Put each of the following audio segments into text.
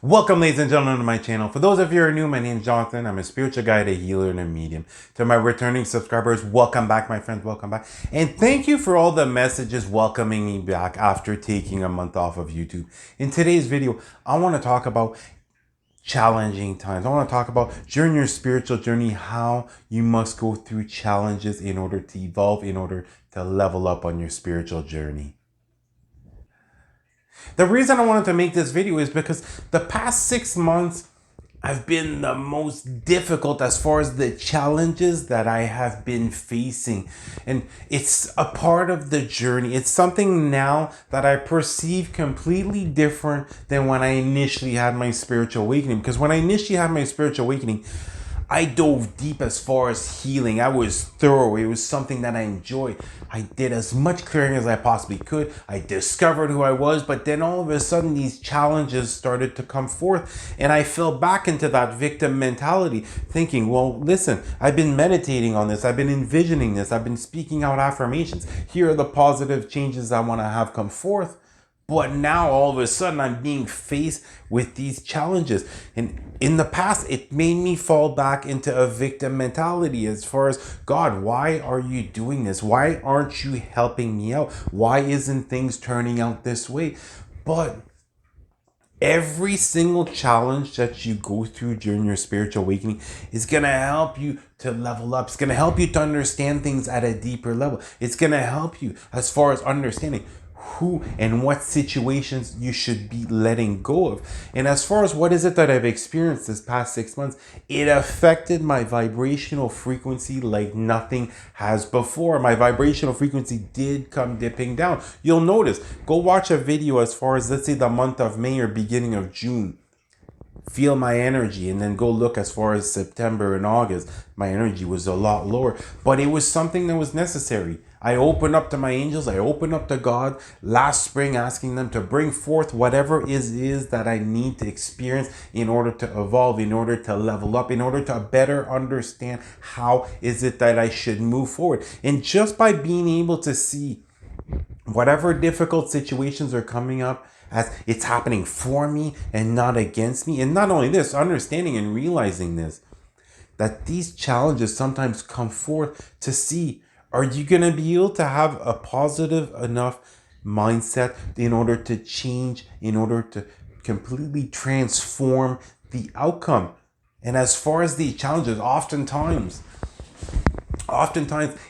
Welcome, ladies and gentlemen, to my channel. For those of you who are new, my name is Jonathan. I'm a spiritual guide, a healer, and a medium. To my returning subscribers, welcome back, my friends. Welcome back. And thank you for all the messages welcoming me back after taking a month off of YouTube. In today's video, I want to talk about challenging times. I want to talk about during your spiritual journey, how you must go through challenges in order to evolve, in order to level up on your spiritual journey. The reason I wanted to make this video is because the past 6 months have been the most difficult as far as the challenges that I have been facing. And it's a part of the journey. It's something now that I perceive completely different than when I initially had my spiritual awakening. Because when I initially had my spiritual awakening, I dove deep as far as healing. I was thorough. It was something that I enjoyed. I did as much clearing as I possibly could. I discovered who I was, but then all of a sudden these challenges started to come forth, and I fell back into that victim mentality, thinking, well, listen, I've been meditating on this. I've been envisioning this. I've been speaking out affirmations. Here are the positive changes I want to have come forth. But now all of a sudden I'm being faced with these challenges. And in the past, it made me fall back into a victim mentality as far as, God, why are you doing this? Why aren't you helping me out? Why isn't things turning out this way? But every single challenge that you go through during your spiritual awakening is going to help you to level up. It's going to help you to understand things at a deeper level. It's going to help you as far as understanding who and what situations you should be letting go of. And as far as what is it that I've experienced this past 6 months, it affected my vibrational frequency like nothing has before. My vibrational frequency did come dipping down. You'll notice, go watch a video as far as, let's say, the month of May or beginning of June. Feel my energy, and then go look as far as September and August. My energy was a lot lower, but it was something that was necessary. I opened up to my angels. I opened up to God last spring, asking them to bring forth whatever is that I need to experience in order to evolve, in order to level up, in order to better understand how is it that I should move forward. And just by being able to see whatever difficult situations are coming up, as it's happening for me and not against me. And not only this, understanding and realizing this, that these challenges sometimes come forth to see, are you going to be able to have a positive enough mindset in order to change, in order to completely transform the outcome? And as far as the challenges, oftentimes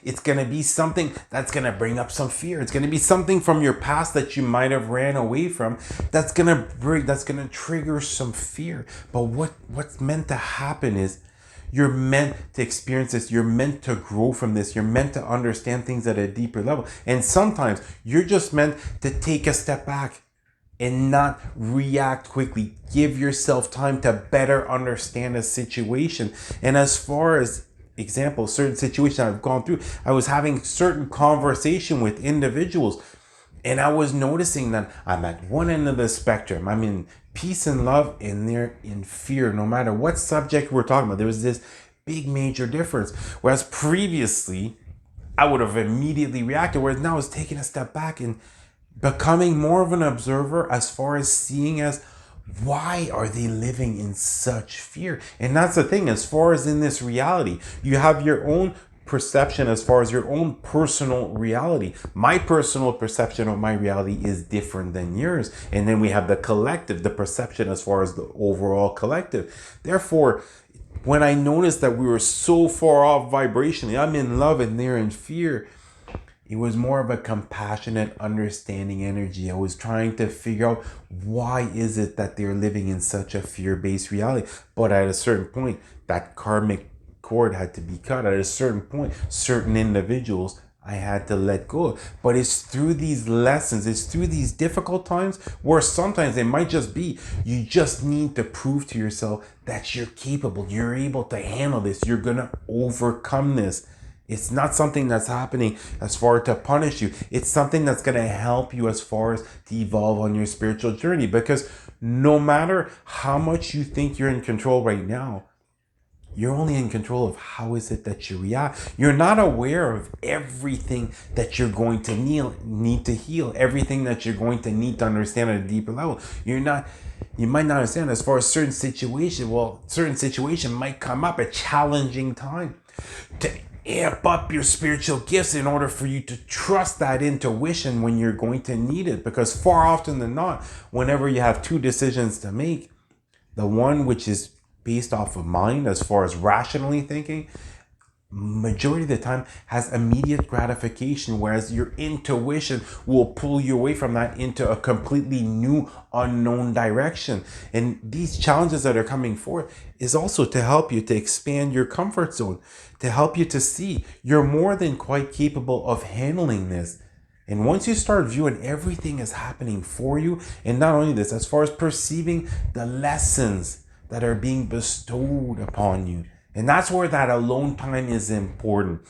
it's going to be something that's going to bring up some fear. It's going to be something from your past that you might have ran away from that's going to trigger some fear. But what's meant to happen is you're meant to experience this. You're meant to grow from this. You're meant to understand things at a deeper level. And sometimes you're just meant to take a step back and not react quickly. Give yourself time to better understand a situation. And as far as example, certain situations I've gone through, I was having certain conversation with individuals, and I was noticing that I'm at one end of the spectrum. I'm in peace and love, and they're in fear. No matter what subject we're talking about, there was this big major difference. Whereas previously, I would have immediately reacted, whereas now I was taking a step back and becoming more of an observer as far as seeing as, why are they living in such fear? And that's the thing, as far as in this reality, you have your own perception as far as your own personal reality. My personal perception of my reality is different than yours. And then we have the collective, the perception as far as the overall collective. Therefore, when I noticed that we were so far off vibrationally, I'm in love and they're in fear, it was more of a compassionate, understanding energy. I was trying to figure out, why is it that they're living in such a fear-based reality? But at a certain point, that karmic cord had to be cut. At a certain point, certain individuals I had to let go. But it's through these lessons, it's through these difficult times where sometimes it might just be, you just need to prove to yourself that you're capable, you're able to handle this, you're going to overcome this. It's not something that's happening as far to punish you. It's something that's going to help you as far as to evolve on your spiritual journey. Because no matter how much you think you're in control right now, You're only in control of how is it that you react. You're not aware of everything that you're going to need to heal, everything that you're going to need to understand at a deeper level. You might not understand as far as certain situation. Well, certain situation might come up, a challenging time to amp up your spiritual gifts in order for you to trust that intuition when you're going to need it. Because far often than not, whenever you have two decisions to make, the one which is based off of mind as far as rationally thinking, majority of the time has immediate gratification, whereas your intuition will pull you away from that into a completely new unknown direction. And these challenges that are coming forth is also to help you to expand your comfort zone, to help you to see you're more than quite capable of handling this. And once you start viewing everything is happening for you, and not only this, as far as perceiving the lessons that are being bestowed upon you, and that's where that alone time is important.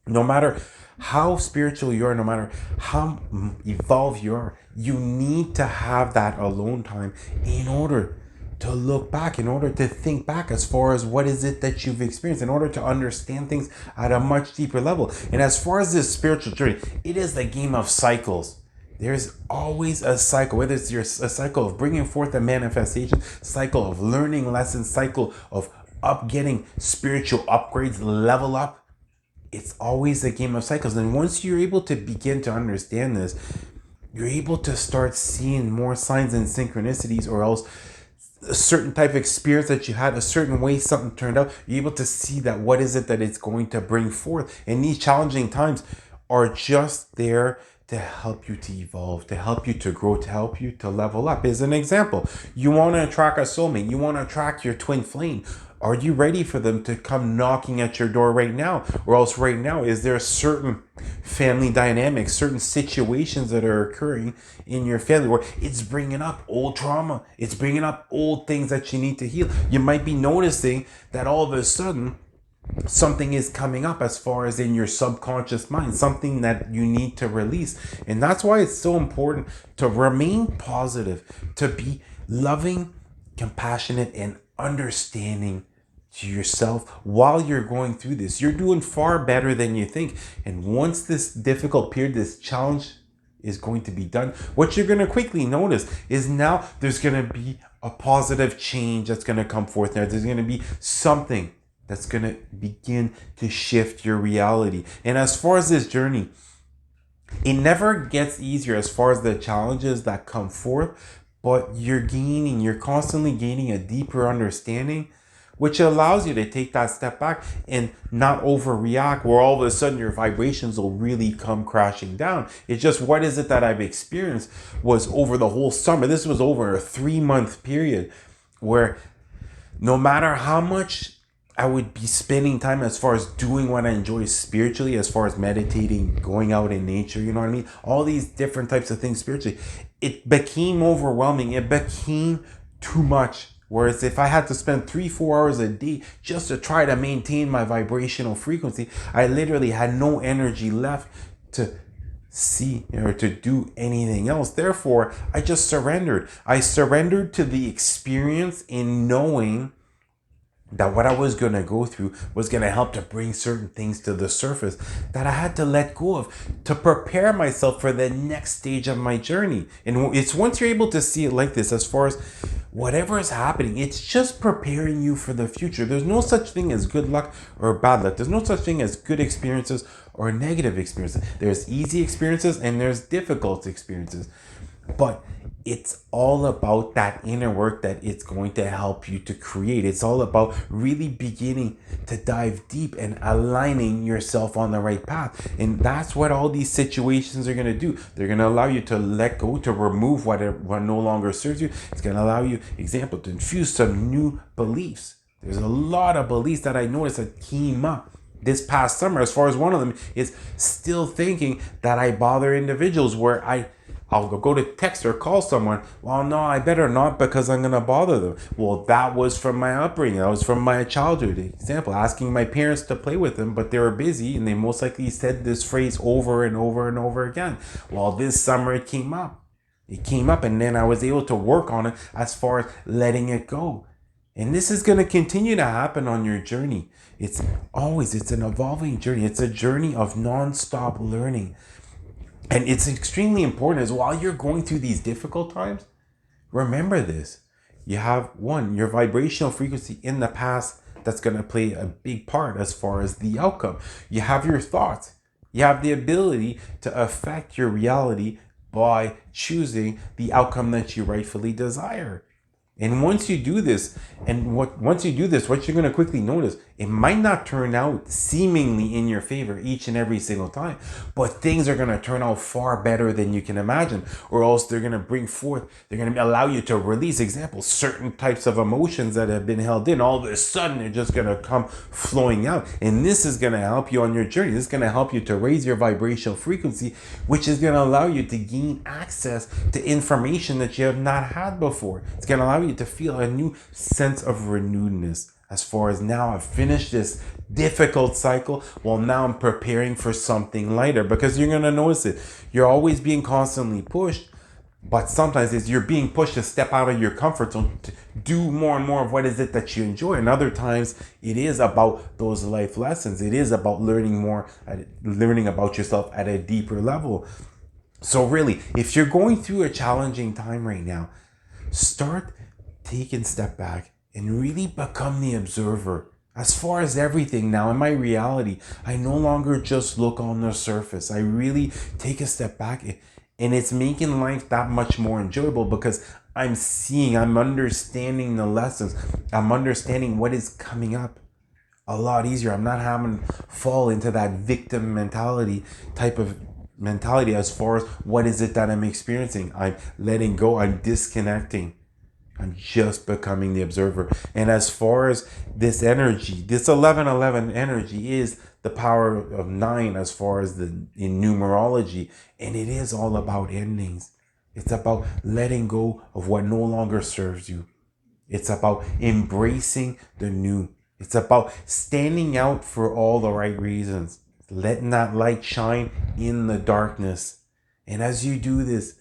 No matter how spiritual you are, no matter how evolved you are, you need to have that alone time in order to look back, in order to think back as far as what is it that you've experienced, in order to understand things at a much deeper level. And as far as this spiritual journey, it is the game of cycles. There's always a cycle, whether it's a cycle of bringing forth a manifestation, cycle of learning lessons, cycle of getting spiritual upgrades, level up. It's always a game of cycles. And once you're able to begin to understand this, you're able to start seeing more signs and synchronicities, or else a certain type of experience that you had, a certain way something turned out, you're able to see that what is it that it's going to bring forth. And these challenging times are just there to help you to evolve, to help you to grow, to help you to level up. As an example, you want to attract a soulmate, you want to attract your twin flame. Are you ready for them to come knocking at your door right now? Or else right now, is there certain family dynamics, certain situations that are occurring in your family where it's bringing up old trauma, it's bringing up old things that you need to heal? You might be noticing that all of a sudden something is coming up as far as in your subconscious mind, something that you need to release. And that's why it's so important to remain positive, to be loving, compassionate, and understanding to yourself while you're going through this. You're doing far better than you think. And once this difficult period, this challenge is going to be done, what you're going to quickly notice is now there's going to be a positive change that's going to come forth there. There's going to be something that's going to begin to shift your reality. And as far as this journey, it never gets easier as far as the challenges that come forth, but you're constantly gaining a deeper understanding, which allows you to take that step back and not overreact, where all of a sudden your vibrations will really come crashing down. It's just, what is it that I've experienced was over the whole summer. This was over a 3-month period where no matter how much I would be spending time as far as doing what I enjoy spiritually, as far as meditating, going out in nature, you know what I mean? All these different types of things spiritually, it became overwhelming. It became too much. Whereas if I had to spend 3-4 hours a day just to try to maintain my vibrational frequency, I literally had no energy left to see or to do anything else. Therefore, I just surrendered. I surrendered to the experience in knowing that what I was going to go through was going to help to bring certain things to the surface that I had to let go of to prepare myself for the next stage of my journey. And it's once you're able to see it like this, as far as whatever is happening, it's just preparing you for the future. There's no such thing as good luck or bad luck. There's no such thing as good experiences or negative experiences. There's easy experiences and there's difficult experiences. But it's all about that inner work that it's going to help you to create. It's all about really beginning to dive deep and aligning yourself on the right path. And that's what all these situations are going to do. They're going to allow you to let go, to remove what no longer serves you. It's going to allow you, example, to infuse some new beliefs. There's a lot of beliefs that I noticed that came up this past summer. As far as one of them is still thinking that I bother individuals, where I'll go to text or call someone. Well, no, I better not because I'm going to bother them. Well, that was from my upbringing. That was from my childhood. Example, asking my parents to play with them, but they were busy and they most likely said this phrase over and over and over again. Well, this summer it came up. It came up and then I was able to work on it as far as letting it go. And this is going to continue to happen on your journey. It's an evolving journey. It's a journey of non-stop learning. And it's extremely important as while you're going through these difficult times, remember this. You have your vibrational frequency in the past that's going to play a big part as far as the outcome. You have your thoughts. You have the ability to affect your reality by choosing the outcome that you rightfully desire. And once you do this, what you're going to quickly notice, it might not turn out seemingly in your favor each and every single time, but things are going to turn out far better than you can imagine, or else they're going to allow you to release, examples, certain types of emotions that have been held in. All of a sudden, they're just going to come flowing out. And this is going to help you on your journey. This is going to help you to raise your vibrational frequency, which is going to allow you to gain access to information that you have not had before. It's going to allow you to feel a new sense of renewedness as far as now I've finished this difficult cycle. Well, now I'm preparing for something lighter, because you're going to notice it. You're always being constantly pushed, but sometimes you're being pushed to step out of your comfort zone to do more and more of what is it that you enjoy. And other times it is about those life lessons. It is about learning about yourself at a deeper level. So really, if you're going through a challenging time right now, start taking a step back and really become the observer. As far as everything now in my reality, I no longer just look on the surface. I really take a step back, and it's making life that much more enjoyable, because I'm understanding the lessons. I'm understanding what is coming up a lot easier. I'm not having to fall into that victim type of mentality as far as what is it that I'm experiencing. I'm letting go. I'm disconnecting. I'm just becoming the observer. And as far as this energy, this 1111 energy is the power of 9 as far as in numerology. And it is all about endings. It's about letting go of what no longer serves you. It's about embracing the new. It's about standing out for all the right reasons. Letting that light shine in the darkness. And as you do this,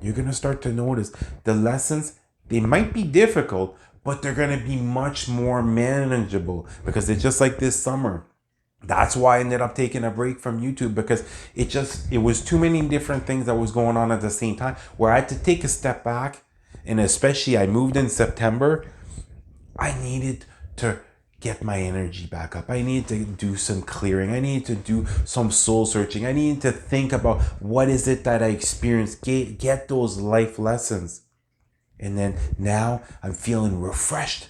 you're going to start to notice the lessons. They might be difficult, but they're going to be much more manageable, because it's just like this summer. That's why I ended up taking a break from YouTube, because it was too many different things that was going on at the same time, where I had to take a step back. And especially I moved in September. I needed to get my energy back up. I needed to do some clearing. I needed to do some soul searching. I needed to think about what is it that I experienced, get those life lessons. And then now I'm feeling refreshed.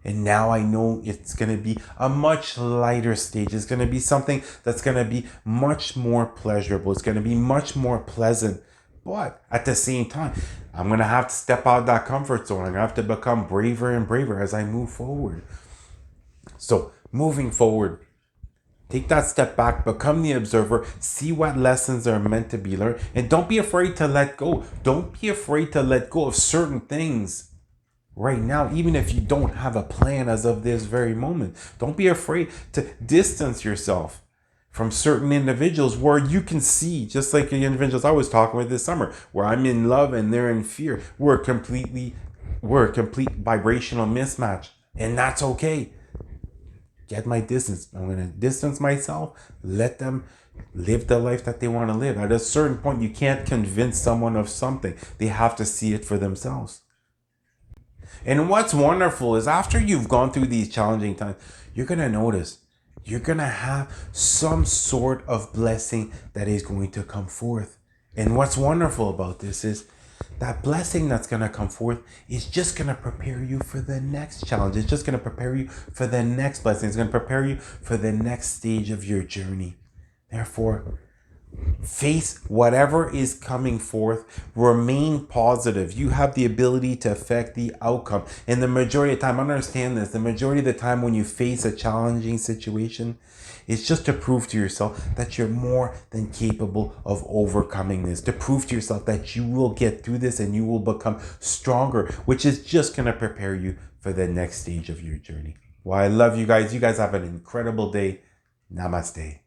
And now I know it's going to be a much lighter stage. It's going to be something that's going to be much more pleasurable. It's going to be much more pleasant. But at the same time, I'm going to have to step out of that comfort zone. I'm going to have to become braver and braver as I move forward. So moving forward, take that step back, become the observer, see what lessons are meant to be learned, and don't be afraid to let go. Don't be afraid to let go of certain things right now, even if you don't have a plan as of this very moment. Don't be afraid to distance yourself from certain individuals where you can see, just like the individuals I was talking with this summer, where I'm in love and they're in fear. We're a complete vibrational mismatch, and that's okay. Get my distance. I'm going to distance myself. Let them live the life that they want to live. At a certain point, you can't convince someone of something. They have to see it for themselves. And what's wonderful is after you've gone through these challenging times, you're going to notice you're going to have some sort of blessing that is going to come forth. And what's wonderful about this is that blessing that's going to come forth is just going to prepare you for the next challenge. It's just going to prepare you for the next blessing. It's going to prepare you for the next stage of your journey. Therefore, face whatever is coming forth. Remain positive. You have the ability to affect the outcome. And the majority of the time, understand this, the majority of the time when you face a challenging situation, it's just to prove to yourself that you're more than capable of overcoming this. To prove to yourself that you will get through this and you will become stronger, which is just going to prepare you for the next stage of your journey. Well, I love you guys. You guys have an incredible day. Namaste.